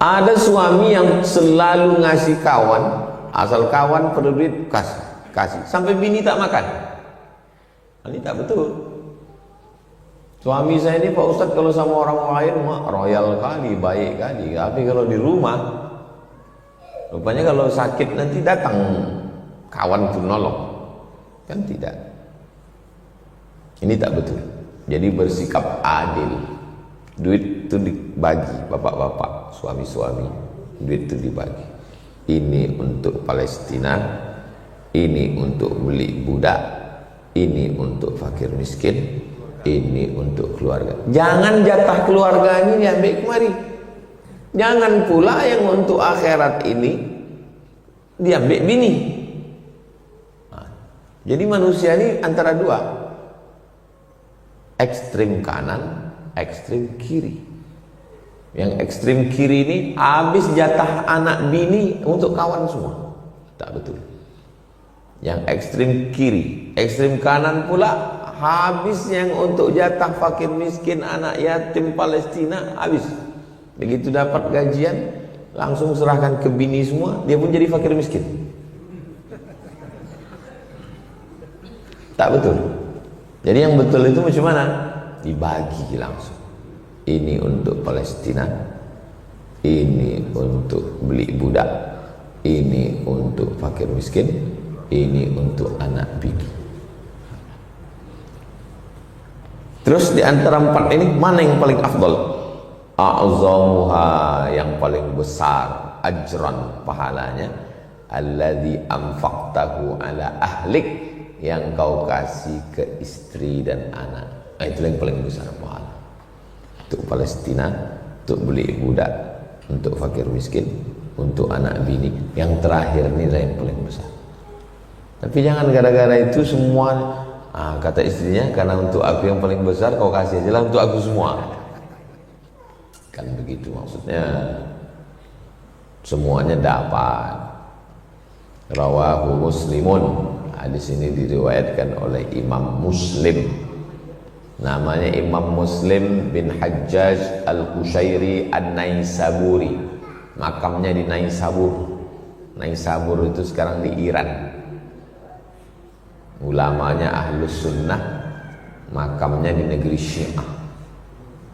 Ada suami yang selalu ngasih kawan, asal kawan perlu duit kasih, sampai bini tak makan. Ini tak betul. Suami saya ini Pak Ustadz kalau sama orang lain royal kali, baik kali, tapi kalau di rumah rupanya kalau sakit nanti datang kawan pun nolong, kan tidak. Ini tak betul. Jadi bersikap adil. Duit itu dibagi, bapak-bapak, suami-suami, duit itu dibagi. Ini untuk Palestina, ini untuk beli budak, ini untuk fakir miskin, ini untuk keluarga. Jangan jatah keluarga ini diambil kemari. Jangan pula yang untuk akhirat ini diambil bini. Nah, jadi manusia ini antara dua, ekstrim kanan, ekstrim kiri. Yang ekstrim kiri ini habis jatah anak bini untuk kawan semua. Tak betul. Yang ekstrim kiri, ekstrim kanan pula habis yang untuk jatah fakir miskin, anak yatim Palestina habis. Begitu dapat gajian langsung serahkan ke bini semua, dia pun jadi fakir miskin. Tak betul. Jadi yang betul itu macam mana? Dibagi langsung. Ini untuk Palestina, ini untuk beli budak, ini untuk fakir miskin, ini untuk anak bini. Terus di antara empat ini mana yang paling afdal? A'zamuha, yang paling besar ajran pahalanya, alladzi anfaqtahu ala ahlik, yang kau kasih ke istri dan anak. Nah, itu yang paling besar pahala. Untuk Palestina, untuk beli budak, untuk fakir miskin, untuk anak bini. Yang terakhir ini yang paling besar. Tapi jangan gara-gara itu semua kata istrinya, karena untuk aku yang paling besar kau kasih aja lah untuk aku semua. Kan begitu maksudnya. Semuanya dapat. Rawahu Muslimun. Hadis ini diriwayatkan oleh Imam Muslim. Namanya Imam Muslim bin Hajjaj Al-Qushairi An-Naisaburi. Makamnya di Naisabur. Naisabur itu sekarang di Iran. Ulamanya Ahlus Sunnah, makamnya di negeri Syiah.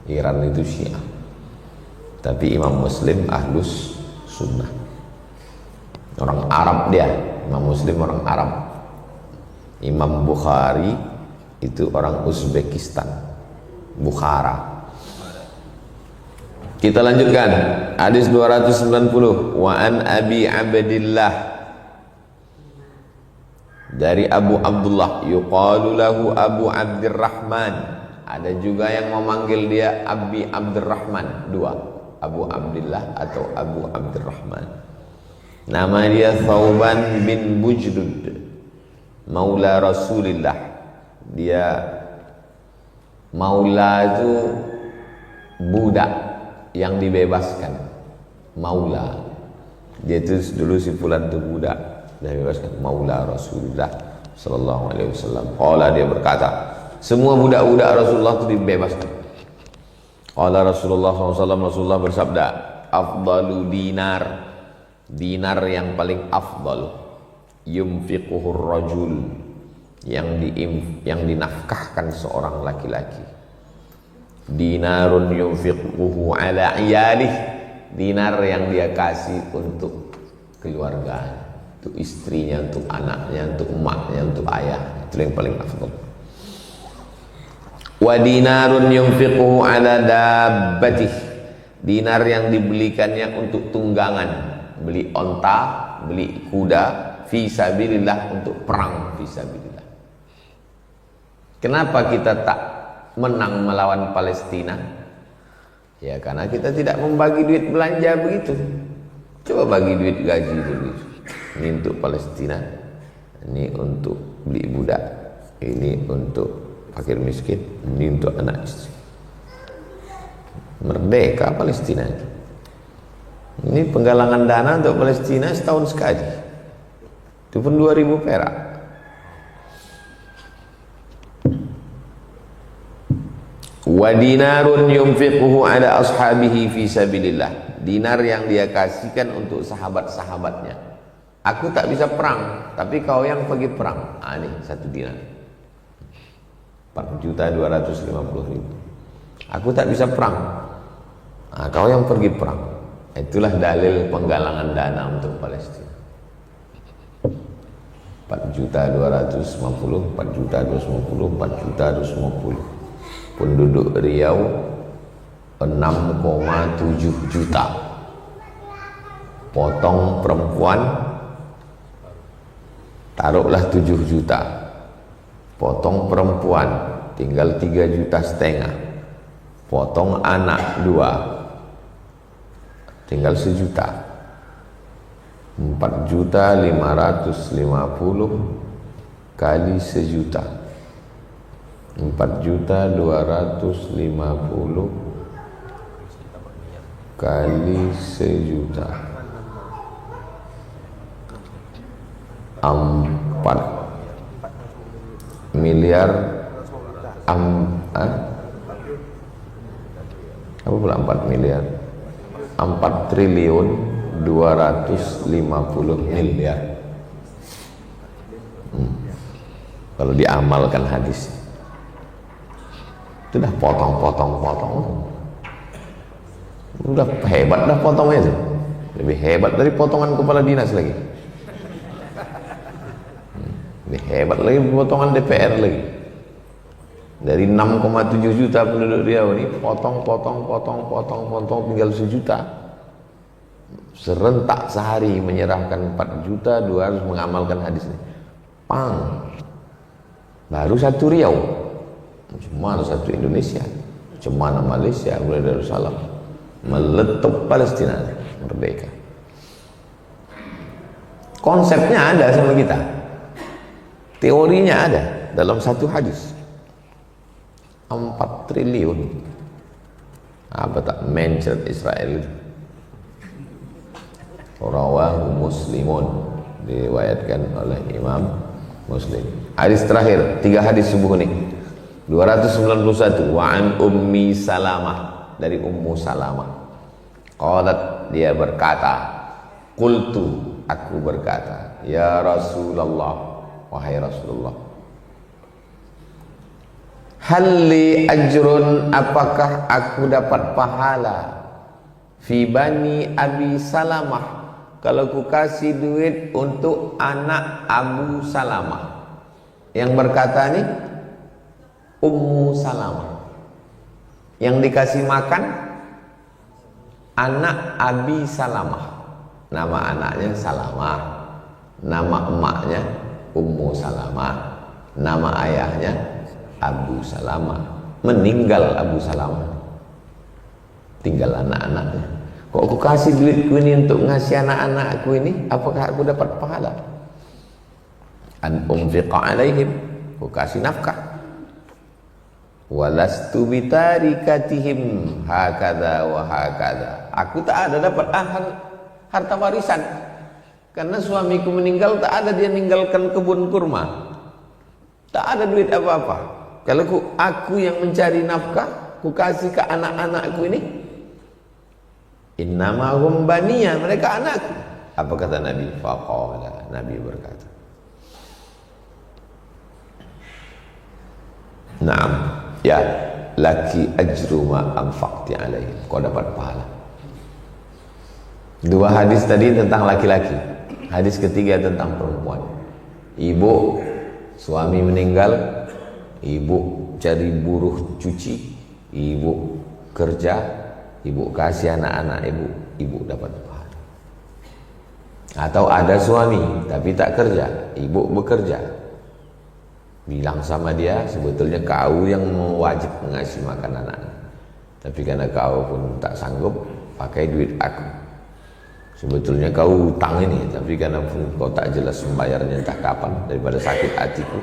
Iran itu Syiah, tapi Imam Muslim Ahlus Sunnah. Orang Arab dia, Imam Muslim orang Arab. Imam Bukhari itu orang Uzbekistan, Bukhara. Kita lanjutkan hadis 290. Wa an Abi Abdillah, dari Abu Abdullah, yuqalu lahu Abu Abdurrahman. Ada juga yang memanggil dia Abi Abdurrahman, dua, Abu Abdillah atau Abu Abdurrahman. Nama dia Thauban bin Bujdud, maula Rasulillah. Dia maula itu budak yang dibebaskan, maula. Dia itu dulu si fulan itu budak dan dibebaskan, maula Rasulullah sallallahu alaihi wasallam. Qala, dia berkata, semua budak-budak Rasulullah itu dibebaskan. Qala Rasulullah SAW, Rasulullah bersabda, afdalu dinar, dinar yang paling afdal, yunfiquhur rajul, yang dinafkahkan seorang laki-laki. Dinarun yunfiquhu ala iyalih, dinar yang dia kasih untuk keluarga, untuk istrinya, untuk anaknya, untuk emaknya, untuk ayah. Itu yang paling afdal. Wa dinarun yunfiquhu ala dabbatih, dinar yang dibelikannya untuk tunggangan, beli onta, beli kuda, fi sabilillah, untuk perang fi sabilillah. Kenapa kita tak menang melawan Palestina? Ya karena kita tidak membagi duit belanja begitu. Coba bagi duit gaji begitu. Ini untuk Palestina, ini untuk beli budak, ini untuk fakir miskin, ini untuk anak istri. Merdeka Palestina itu. Ini penggalangan dana untuk Palestina setahun sekali. Itu pun 2.000 perak. Wa dinarun yunfiquhu ala ashabihi fi sabilillah, dinar yang dia kasihkan untuk sahabat-sahabatnya. Aku tak bisa perang, tapi kau yang pergi perang. Ah, ini 1 dinar. 4.250.000. Aku tak bisa perang. Ah, kau yang pergi perang. Itulah dalil penggalangan dana untuk Palestina. 4.250, 4.250, 4.250. Penduduk Riau 6,7 juta. Potong perempuan taruhlah 7 juta. Potong perempuan tinggal 3,5 juta. Potong anak 2 tinggal 1 juta. 4.550 kali 1 juta. 4.250 kali 1 juta. 4 miliar apa pula 4 miliar 4 triliun 250 miliar. Kalau diamalkan hadis itu dah potong. Udah hebat dah potongnya itu. Lebih hebat dari potongan kepala dinas lagi. Lebih hebat lagi potongan DPR lagi. Dari 6,7 juta penduduk Riau ini potong tinggal 1 juta. Serentak sehari menyerahkan 4 juta 200 mengamalkan hadis ini. Pang. Baru 1 Riau. Cuma 1 Indonesia. Cuma Malaysia mulai Darussalam. Meletup Palestina merdeka. Konsepnya ada sama kita. Teorinya ada dalam 1 hadis. 4 triliun. Apa tak mention Israel itu? Rawahu Muslimun, diriwayatkan oleh Imam Muslim. Hadis terakhir, 3 hadis subuh ini. 291 wa an Ummi Salamah, dari Ummu Salamah. Qalat, dia berkata, qultu, aku berkata, ya Rasulullah, wahai Rasulullah, halli ajrun, apakah aku dapat pahala fi bani Abi Salamah, kalau ku kasih duit untuk anak Abu Salamah. Yang berkata ini Ummu Salamah, yang dikasih makan anak Abi Salamah. Nama anaknya Salamah, nama emaknya Ummu Salamah, nama ayahnya Abu Salamah. Meninggal Abu Salamah, tinggal anak-anaknya. Kok aku kasih duitku ini untuk ngasih anak-anakku ini, apakah aku dapat pahala? An unfiqa alaihim, aku kasih nafkah. Walastu bitarikatihim hakadha wa hakadha, aku tak ada dapat harta warisan, karena suamiku meninggal, tak ada dia ninggalkan kebun kurma, tak ada duit apa-apa. Kalau aku yang mencari nafkah, ku kasih ke anak-anakku ini, innama hum baniya, mereka anakku. Apa kata Nabi? Faqala, Nabi berkata, na'am, ya, laki ajru ma anfaqti alaihim, kau dapat pahala. 2 hadis tadi tentang laki-laki, hadis ketiga tentang perempuan. Ibu, suami meninggal, ibu cari buruh cuci, ibu kerja, ibu kasih anak-anak ibu dapat pahala. Atau ada suami tapi tak kerja, ibu bekerja, bilang sama dia, sebetulnya kau yang wajib mengasih makan anak-anak, tapi karena kau pun tak sanggup, pakai duit aku. Sebetulnya kau hutang ini, tapi karena pun kau tak jelas membayarnya entah kapan, daripada sakit hatiku,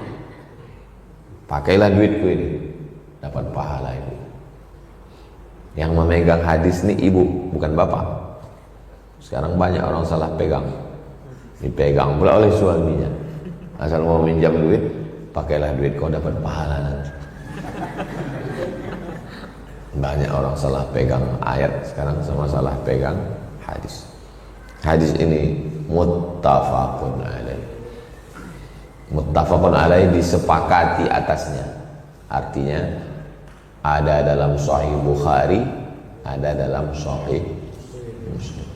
pakailah duitku ini, dapat pahala ibu. Yang memegang hadis ini ibu, bukan bapak. Sekarang banyak orang salah pegang, dipegang pula oleh suaminya. Asal mau minjam duit, pakailah duit, kau dapat pahala nanti. Banyak orang salah pegang ayat sekarang sama salah pegang hadis. Hadis ini muttafaqun alaih. Muttafaqun alaih, disepakati atasnya. Artinya ada dalam Sahih Bukhari, ada dalam Sahih Muslim.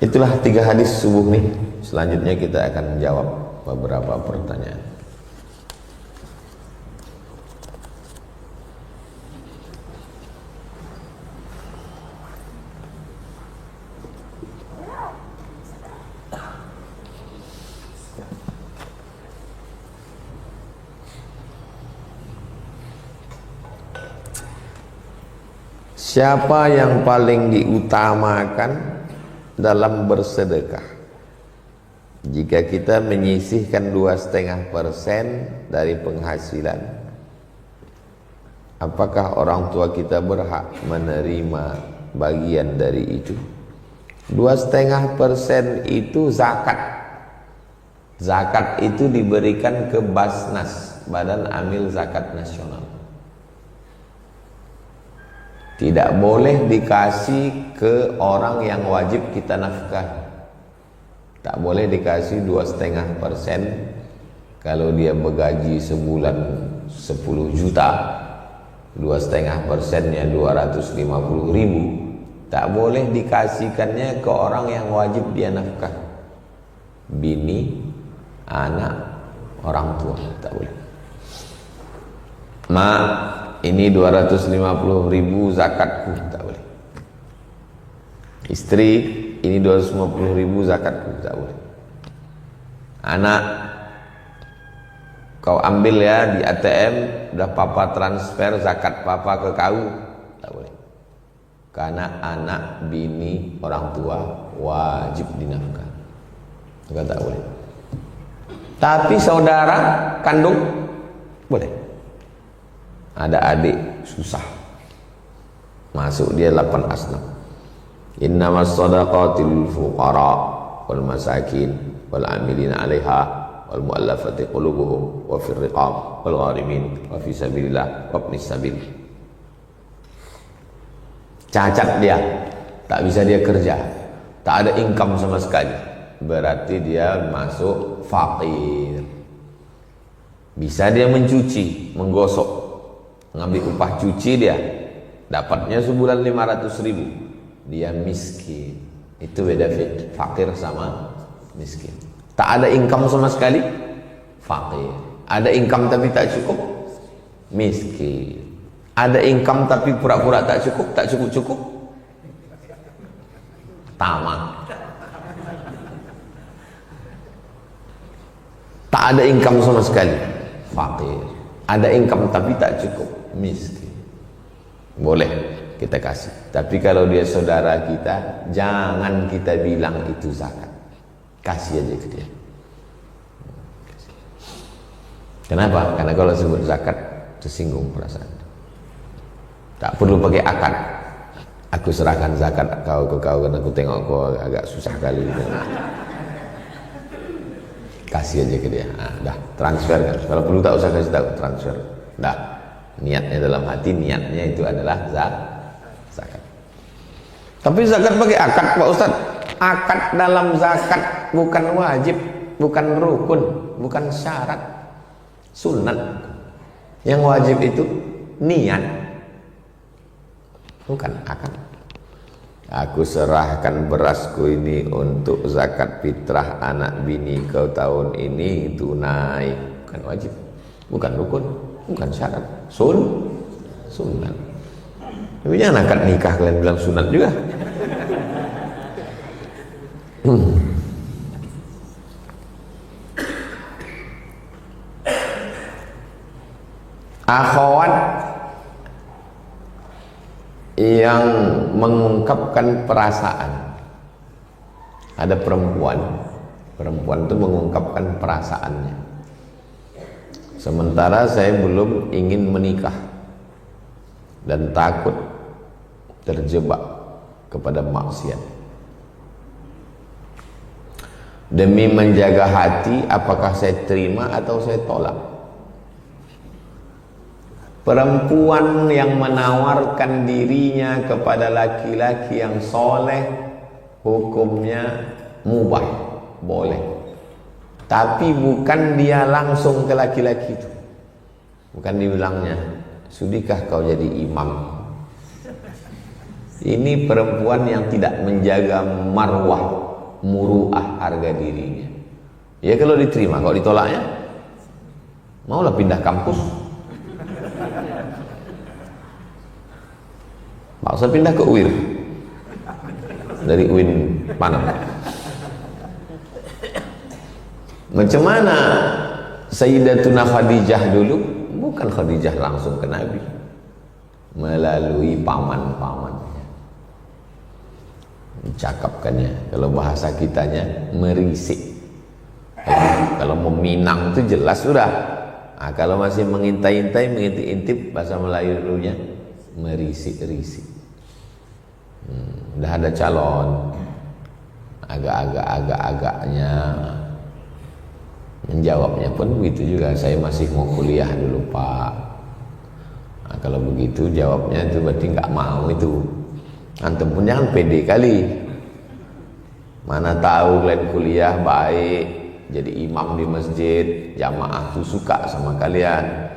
Itulah 3 hadis subuh nih. Selanjutnya kita akan menjawab beberapa pertanyaan. Siapa yang paling diutamakan dalam bersedekah? Jika kita menyisihkan 2,5% dari penghasilan, apakah orang tua kita berhak menerima bagian dari itu? 2,5% itu zakat. Zakat itu diberikan ke Basnas, Badan Amil Zakat Nasional. Tidak boleh dikasih ke orang yang wajib kita nafkah. Tak boleh dikasih 2,5%. Kalau dia bergaji sebulan 10 juta, 2,5%-nya 250.000. Tak boleh dikasihkannya ke orang yang wajib dia nafkah. Bini, anak, orang tua, tak boleh. Mak, ini 250.000 zakatku, tak boleh. Istri, ini 250.000 zakatku, tak boleh. Anak, kau ambil ya di ATM, udah papa transfer zakat papa ke kau, tak boleh. Karena anak, bini, orang tua wajib dinafkah, maka tak boleh. Tapi saudara kandung boleh. Ada adik susah, masuk dia 8 asnaf. Innamas shadaqatil fuqara wal masakin wal amilina 'alaiha wal mu'allafati qulubuhum wa fir riqab wal gharimin wa fi sabilillah wa ibnis sabil. Cacat dia, tak bisa dia kerja, tak ada income sama sekali, berarti dia masuk fakir. Bisa dia mencuci, menggosok, ngambil upah cuci, dia dapatnya sebulan 500.000, dia miskin. Itu beda fakir sama miskin. Tak ada income sama sekali, fakir. Ada income tapi tak cukup, miskin. Ada income tapi pura-pura tak cukup, tamak. Tak ada income sama sekali, fakir. Ada income tapi tak cukup, miskin. Boleh kita kasih. Tapi kalau dia saudara kita, jangan kita bilang itu zakat. Kasih aja ke dia. Kenapa? Karena kalau sebut zakat tersinggung perasaan. Tak perlu pakai akad. Aku serahkan zakat kau ke kau karena aku tengok kau agak susah kali. Kasih aja ke dia. Nah, dah transfer kan. Kalau perlu tak usah kasih tahu, transfer. Dah. Niatnya dalam hati, niatnya itu adalah zakat. Tapi zakat pakai akad, Pak Ustaz. Akad dalam zakat bukan wajib, bukan rukun, bukan syarat, sunat. Yang wajib itu niat, bukan akad. Aku serahkan berasku ini untuk zakat fitrah anak bini kau tahun ini tunai. Bukan wajib, bukan rukun, bukan syarat, sunat. Tapi jangan akad nikah kalian bilang sunat juga. Akhwat yang mengungkapkan perasaan. Ada perempuan itu mengungkapkan perasaannya. Sementara saya belum ingin menikah dan takut terjebak kepada maksiat. Demi menjaga hati, apakah saya terima atau saya tolak? Perempuan yang menawarkan dirinya kepada laki-laki yang soleh, hukumnya mubah, boleh. Tapi bukan dia langsung ke laki-laki itu. Bukan dibilangnya, sudikah kau jadi imam? Ini perempuan yang tidak menjaga marwah, muruah, harga dirinya. Ya kalau diterima, kalau ditolaknya, maulah pindah kampus. Maksa pindah ke UIR. Dari UIN Panam. Macam mana Sayyidatuna Khadijah dulu? Bukan Khadijah langsung ke Nabi, melalui paman-pamannya. Cakapkannya, kalau bahasa kitanya merisik. Kalau meminang itu jelas sudah. Nah, kalau masih mengintai-intai, mengintip-intip, bahasa Melayu-nya merisik-risik. Udah ada calon, agak-agaknya menjawabnya pun begitu juga, saya masih mau kuliah dulu Pak. Nah, kalau begitu jawabnya itu berarti nggak mau itu. Antum pun jangan pede kali. Mana tahu kalian kuliah baik, jadi imam di masjid, jamaah tuh suka sama kalian.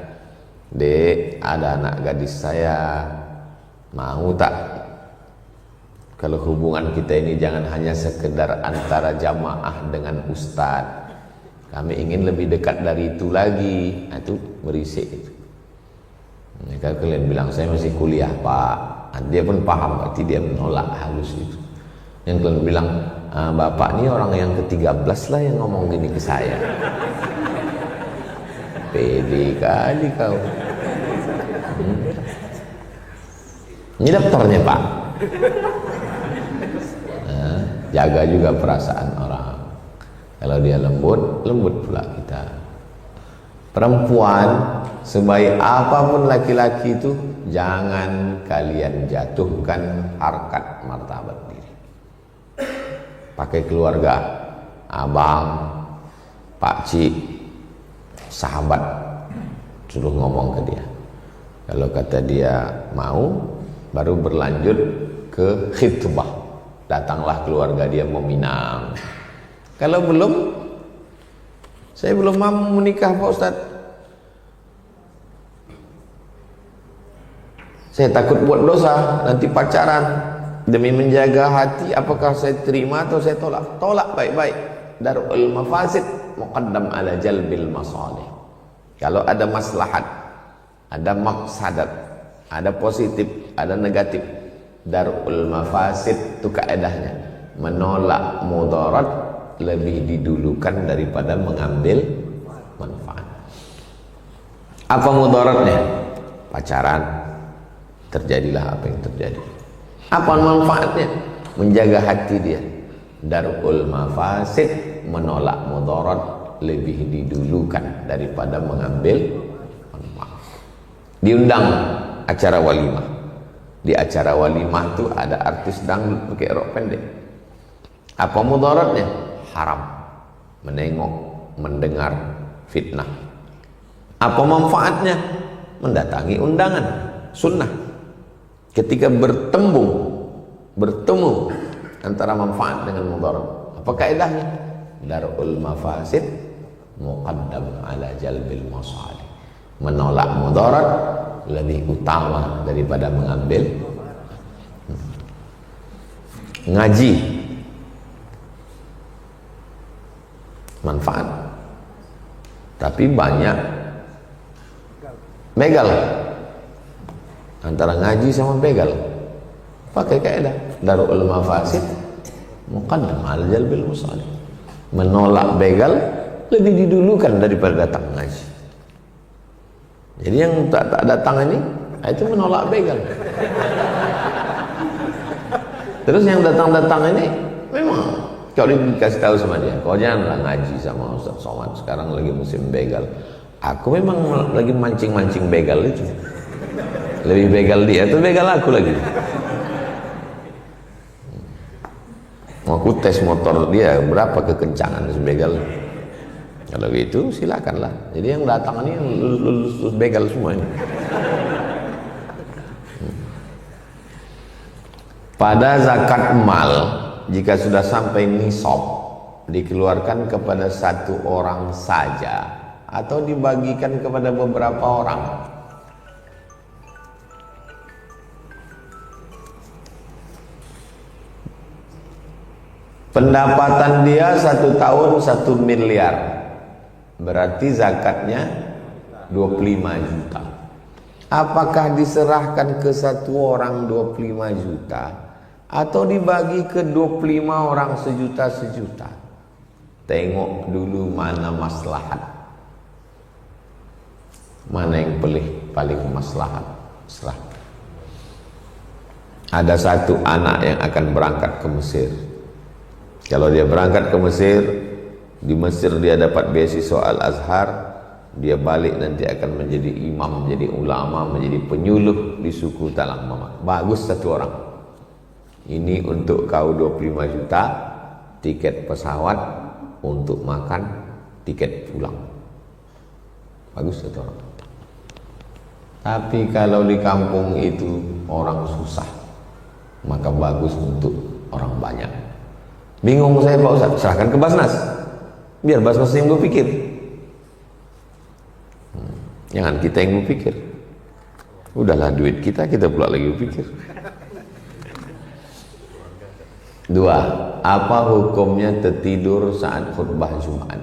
Dek, ada anak gadis saya, mau tak? Kalau hubungan kita ini jangan hanya sekedar antara jamaah dengan ustadz, kami ingin lebih dekat dari itu lagi. Nah, itu berisik itu. Nah, kalau kalian bilang saya masih kuliah Pak, dia pun paham, berarti dia menolak halus itu. Yang kalian bilang, Bapak ini orang yang ke-13 lah yang ngomong gini ke saya. Pede kali kau. Ini daftarnya Pak. Nah, jaga juga perasaan orang. Kalau dia lembut, lembut pula kita. Perempuan, sebaik apapun laki-laki itu, jangan kalian jatuhkan harkat martabat diri. Pakai keluarga, abang, pakcik, sahabat, suruh ngomong ke dia. Kalau kata dia mau, baru berlanjut ke khitbah. Datanglah keluarga dia meminang. Kalau belum, saya belum mau menikah Pak Ustaz. Saya takut buat dosa, nanti pacaran. Demi menjaga hati, apakah saya terima atau saya tolak? Tolak baik-baik. Darul mafasid muqaddam ala jalbil masalih. Kalau ada maslahat, ada maqsadat, ada positif, ada negatif. Darul mafasid itu kaedahnya. Menolak mudarat lebih didulukan daripada mengambil manfaat. Apa mudaratnya? Pacaran, terjadilah apa yang terjadi. Apa manfaatnya? Menjaga hati dia. Darul mafasid, menolak mudarat lebih didulukan daripada mengambil manfaat. Diundang acara walimah. Di acara walimah itu ada artis dangdut pakai rok pendek. Apa mudaratnya? Haram. Menengok, mendengar fitnah. Apa manfaatnya? Mendatangi undangan sunnah. Ketika bertemu antara manfaat dengan mudarat, apa kaidahnya? Darul mafasid muqaddam ala jalbil masalih. Menolak mudarat lebih utama daripada mengambil. Ngaji manfaat, tapi banyak begal. Antara ngaji sama begal, pakai kaidah darul mafasid muqaddam ala jalbil masalih. Menolak begal lebih didulukan daripada datang ngaji. Jadi yang tak datang ini itu menolak begal. Terus yang datang ini memang kalau dikasih tahu sama dia, kau janganlah ngaji sama Ustaz Somad, sekarang lagi musim begal. Aku memang lagi mancing-mancing begal itu. Lebih begal dia atau begal aku lagi? Mau aku tes motor dia berapa kekencangan begal. Kalau gitu silakanlah. Jadi yang datang ini lulus begal semua ini. Pada zakat mal, jika sudah sampai nisab, dikeluarkan kepada satu orang saja atau dibagikan kepada beberapa orang. Pendapatan dia 1 tahun 1 miliar, berarti zakatnya 25 juta. Apakah diserahkan ke satu orang 25 juta atau dibagi ke 25 orang sejuta-sejuta? Tengok dulu mana maslahat, mana yang paling maslahat. Serah. Ada satu anak yang akan berangkat ke Mesir. Kalau dia berangkat ke Mesir, di Mesir dia dapat beasiswa Al-Azhar, dia balik nanti akan menjadi imam, menjadi ulama, menjadi penyuluh di suku Talang Mama. Bagus satu orang. Ini untuk kau 25 juta, tiket pesawat, untuk makan, tiket pulang. Bagus satu orang. Tapi kalau di kampung itu orang susah, maka bagus untuk orang banyak. Bingung saya Pak Ustaz, serahkan ke Basnas, biar Basnas yang berpikir. Jangan kita yang berpikir. Udahlah duit kita pula lagi berpikir. 2. Apa hukumnya tertidur saat khutbah Jumat?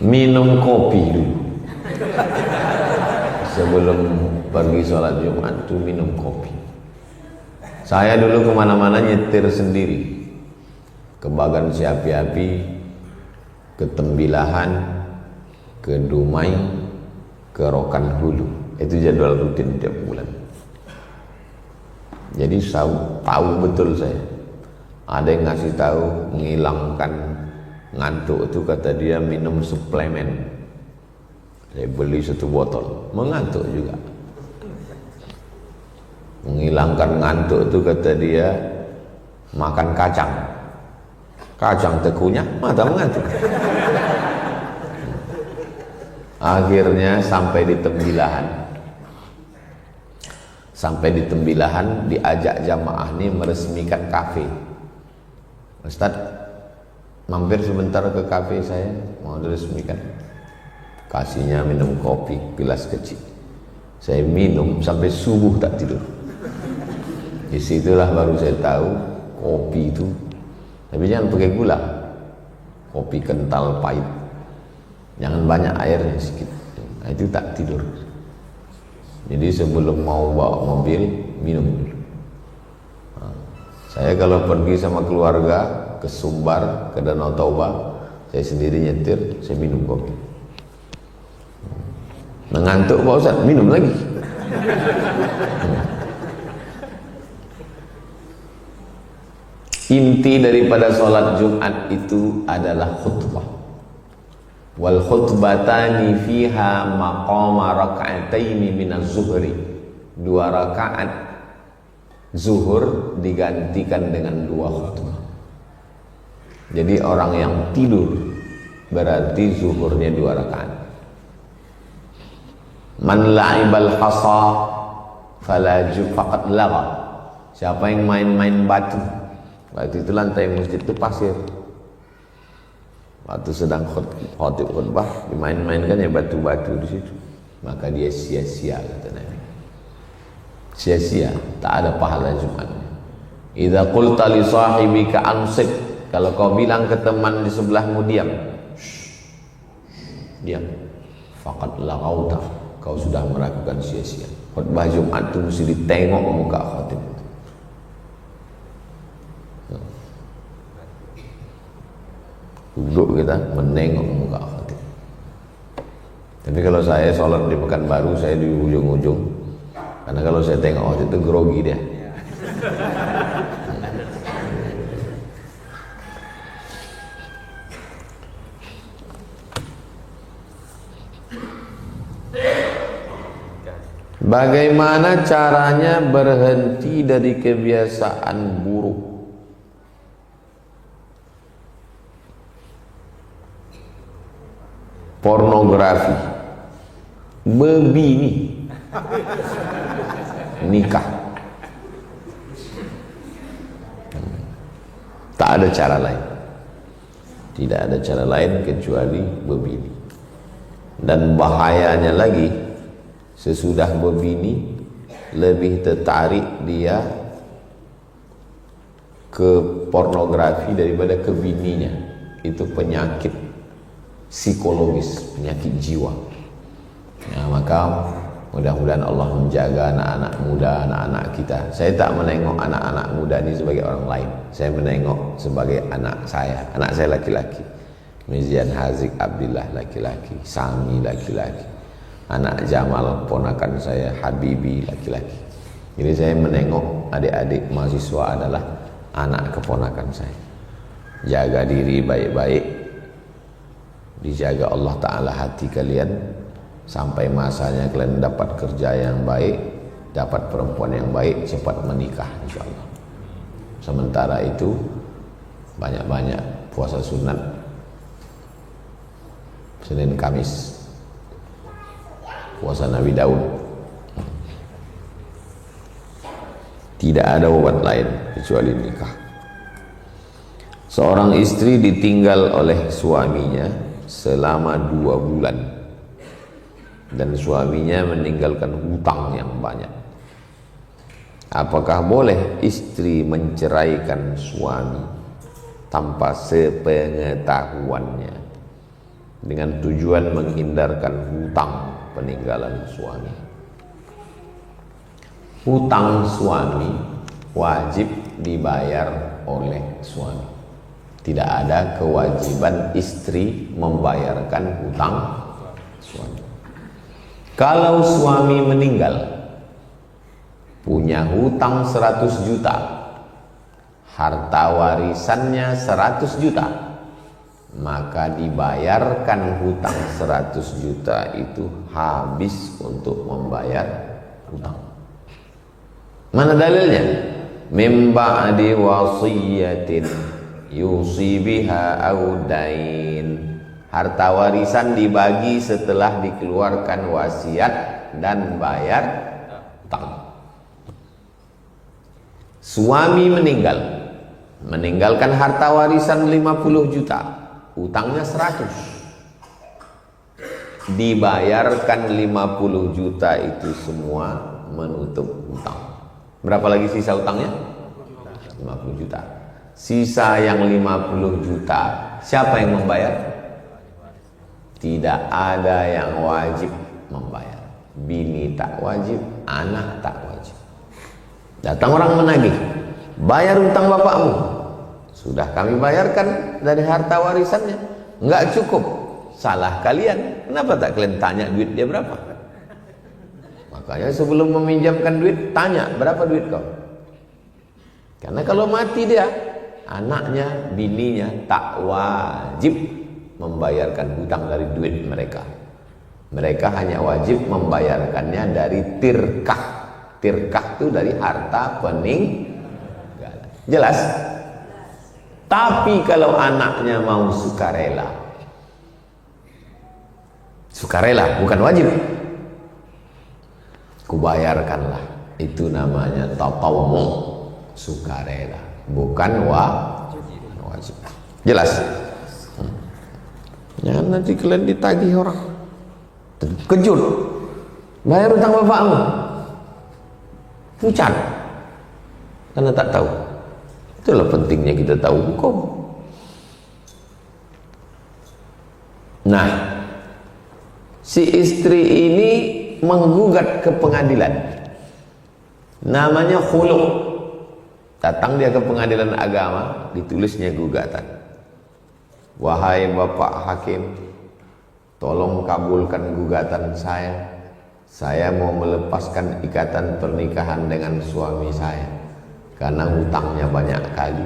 Minum kopi dulu. Sebelum pergi sholat Jumat itu minum kopi. Saya dulu kemana-mana nyetir sendiri, ke Bagan Siapi-api, ke Tembilahan, ke Dumai, ke Rokan Hulu. Itu jadwal rutin tiap bulan. Jadi tahu betul saya. Ada yang ngasih tahu menghilangkan ngantuk itu, kata dia minum suplemen. Saya beli 1 botol, mengantuk juga. Menghilangkan ngantuk itu kata dia makan kacang. Kacang tekunya mata mengantuk. Akhirnya sampai di Tembilahan. Sampai di Tembilahan diajak jamaah ini meresmikan kafe. Ustaz, mampir sebentar ke kafe saya, mau diresmikan. Kasihnya minum kopi gelas kecil. Saya minum sampai subuh tak tidur. Disitulah baru saya tahu kopi itu, tapi jangan pakai gula. Kopi kental pahit. Jangan banyak airnya, sedikit. Nah, itu tak tidur. Jadi sebelum mau bawa mobil, minum dulu. Nah, saya kalau pergi sama keluarga ke Sumbar, ke Danau Toba, saya sendiri nyetir, saya minum kopi. Mengantuk Pak Ustaz, minum lagi. Inti daripada sholat Jumat itu adalah khutbah. Wal khutbatani fiha maqama raka'ataini minaz zuhri. 2 rakaat zuhur digantikan dengan 2 khutbah. Jadi orang yang tidur berarti zuhurnya 2 rakaat. Man la'ibal hasa fala faqad lagha. Siapa yang main-main batu, waktu itu lantai masjid itu pasir. Waktu sedang khutbah dimain-mainkan ya batu-batu di situ, maka dia sia-sia, kata Nabi. Sia-sia, tak ada pahala Jumatnya. Idza qulta li sahibika ansit, kalau kau bilang ke teman di sebelahmu diam, diam, faqad laghauta, kau sudah melakukan sia-sia. Khutbah Jumat itu mesti ditengok muka khatib. Duduk kita menengok muka khatib. Tapi kalau saya sholat di Pekanbaru, saya di ujung-ujung, karena kalau saya tengok waktu itu grogi dia. Bagaimana caranya berhenti dari kebiasaan buruk? pornografi, berbini, nikah. Tak ada cara lain. Tidak ada cara lain kecuali berbini. Dan bahayanya lagi, sesudah berbini lebih tertarik dia ke pornografi daripada ke bininya. Itu penyakit psikologis, penyakit jiwa. Nah, maka mudah-mudahan Allah menjaga anak-anak muda, anak-anak kita. Saya tak menengok anak-anak muda ini sebagai orang lain. Saya menengok sebagai anak saya. Anak saya laki-laki. Mizian Hazik Abdillah laki-laki, Sami laki-laki. Anak Jamal ponakan saya Habibi laki-laki. Jadi saya menengok adik-adik mahasiswa adalah anak keponakan saya. Jaga diri baik-baik. Dijaga Allah Ta'ala hati kalian. Sampai masanya kalian dapat kerja yang baik, dapat perempuan yang baik, cepat menikah insyaAllah. Sementara itu banyak-banyak puasa sunat Senin Kamis, puasa Nabi Daud. Tidak ada obat lain kecuali nikah. Seorang istri ditinggal oleh suaminya selama 2 bulan dan suaminya meninggalkan hutang yang banyak. Apakah boleh istri menceraikan suami tanpa sepengetahuannya dengan tujuan menghindarkan hutang peninggalan suami? Hutang suami wajib dibayar oleh suami. Tidak ada kewajiban istri membayarkan hutang suami. Kalau suami meninggal punya hutang 100 juta, harta warisannya 100 juta, maka dibayarkan hutang 100 juta itu habis untuk membayar hutang. Mana dalilnya? Mim ba'di wasiyatin yusi biha aw dain. Harta warisan dibagi setelah dikeluarkan wasiat dan bayar hutang. Suami meninggal, meninggalkan harta warisan 50 juta, hutangnya 100. Dibayarkan 50 juta itu semua menutup hutang. Berapa lagi sisa hutangnya? 50 juta. Sisa yang 50 juta, siapa yang membayar? Tidak ada yang wajib membayar. Bini tak wajib, anak tak wajib. Datang orang menagih, bayar hutang bapakmu. Sudah kami bayarkan dari harta warisannya. Enggak cukup. Salah kalian. Kenapa tak kalian tanya duit dia berapa? Makanya sebelum meminjamkan duit, tanya berapa duit kau. Karena kalau mati dia, anaknya, bininya tak wajib membayarkan hutang dari duit mereka. Mereka hanya wajib membayarkannya dari tirkah. Tirkah itu dari harta peninggalan. Jelas? Tapi kalau anaknya mau sukarela, sukarela bukan wajib, kubayarkanlah. Itu namanya tatawwu, sukarela, bukan wajib. Jelas? Jangan nanti kalian ditagih orang kejut, bayar hutang bapakmu, pucat karena tak tahu. Itulah pentingnya kita tahu hukum. Nah, si istri ini menggugat ke pengadilan, namanya khulu'. Datang dia ke pengadilan agama, ditulisnya gugatan. Wahai Bapak Hakim, tolong kabulkan gugatan saya. Saya mau melepaskan ikatan pernikahan dengan suami saya karena hutangnya banyak kali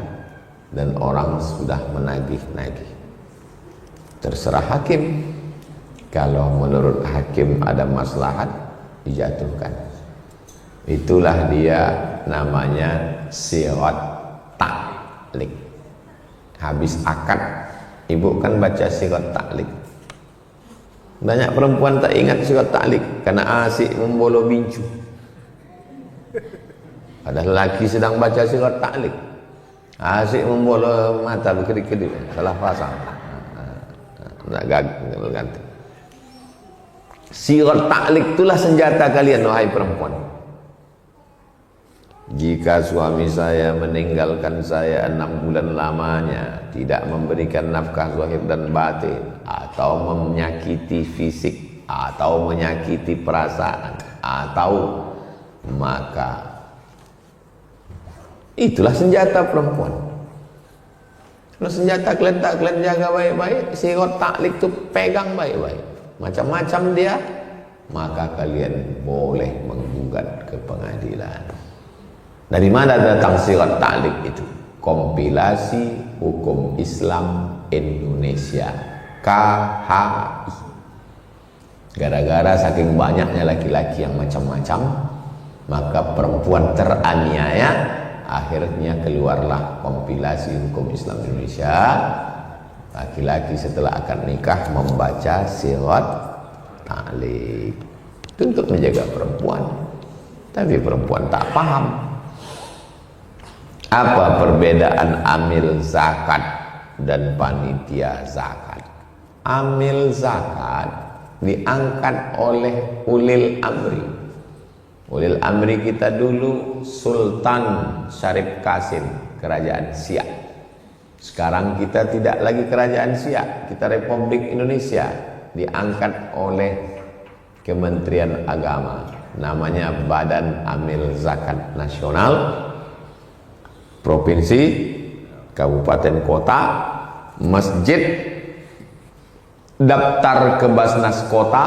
dan orang sudah menagih-nagih. Terserah hakim. Kalau menurut hakim ada maslahat, dijatuhkan. Itulah dia namanya sirat taklik. Habis akad, ibu kan baca sirat taklik. Banyak perempuan tak ingat surat ta'liq karena asik membolo bincu. Ada lelaki sedang baca surat ta'liq, asik membolo mata berkedip-kedip, salah pasang. Nak ganti. Surat ta'liq itulah senjata kalian wahai perempuan. Jika suami saya meninggalkan saya 6 bulan lamanya, tidak memberikan nafkah zahir dan batin, atau menyakiti fisik, atau menyakiti perasaan, atau maka itulah senjata perempuan. Kalau senjata kalian tak kalian jaga baik-baik, surat ta'liq itu pegang baik-baik, macam-macam dia, maka kalian boleh menggugat ke pengadilan. Dari mana datang surat ta'liq itu? Kompilasi Hukum Islam Indonesia, KHI. Gara-gara saking banyaknya laki-laki yang macam-macam, maka perempuan teraniaya, akhirnya keluarlah kompilasi Hukum Islam Indonesia. Laki-laki setelah akan nikah membaca surat ta'liq. Itu untuk menjaga perempuan. Tapi perempuan tak paham. Apa perbedaan amil zakat dan panitia zakat? Amil zakat diangkat oleh ulil amri. Ulil amri kita dulu Sultan Syarif Qasim, Kerajaan Siak. Sekarang kita tidak lagi Kerajaan Siak, kita Republik Indonesia, diangkat oleh Kementerian Agama. Namanya Badan Amil Zakat Nasional. Provinsi, kabupaten, kota, masjid, daftar ke Basnas kota,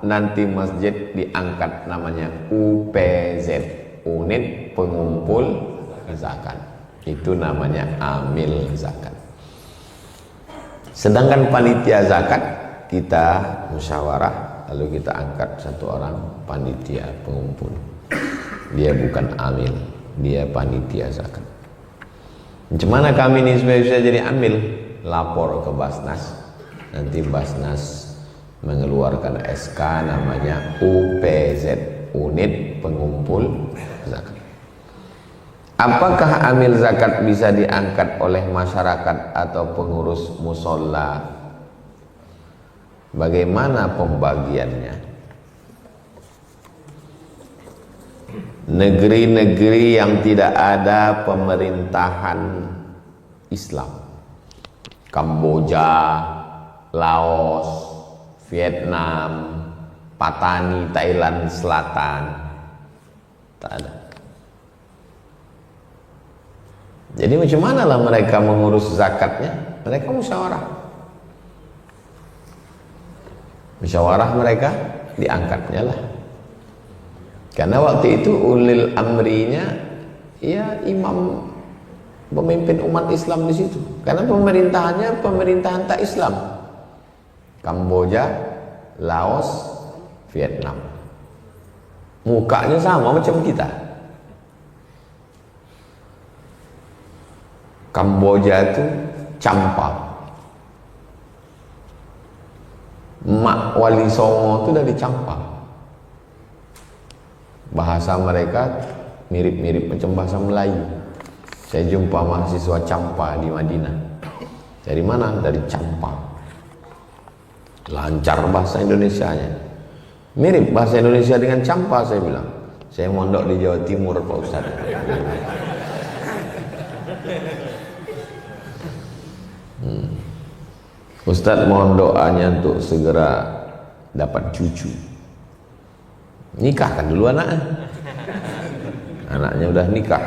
nanti masjid diangkat namanya UPZ, Unit Pengumpul Zakat. Itu namanya amil zakat. Sedangkan panitia zakat kita musyawarah, lalu kita angkat satu orang panitia pengumpul. Dia bukan amil, dia panitia zakat. Macam mana kami ini supaya bisa jadi amil? Lapor ke Basnas. Nanti Basnas mengeluarkan SK namanya UPZ, Unit Pengumpul Zakat. Apakah amil zakat bisa diangkat oleh masyarakat atau pengurus musola? Bagaimana pembagiannya? Negeri-negeri yang tidak ada pemerintahan Islam, Kamboja, Laos, Vietnam, Patani, Thailand Selatan, tak ada. Jadi macam mana lah mereka mengurus zakatnya? Mereka musyawarah. Musyawarah mereka diangkatnya lah. Karena waktu itu ulil amrinya ya imam, pemimpin umat Islam di situ. Karena pemerintahannya pemerintahan tak Islam. Kamboja, Laos, Vietnam. Mukanya sama macam kita. Kamboja itu Champa. Mak Wali Songo itu dari Champa. Bahasa mereka mirip-mirip macam bahasa Melayu. Saya jumpa mahasiswa Champa di Madinah. Dari mana? Dari Champa. Lancar bahasa Indonesianya. Mirip bahasa Indonesia dengan Champa, saya bilang. Saya mondok di Jawa Timur, Pak Ustaz. Ustaz mohon doanya untuk segera dapat cucu. Nikahkan dulu anaknya. Anaknya udah nikah.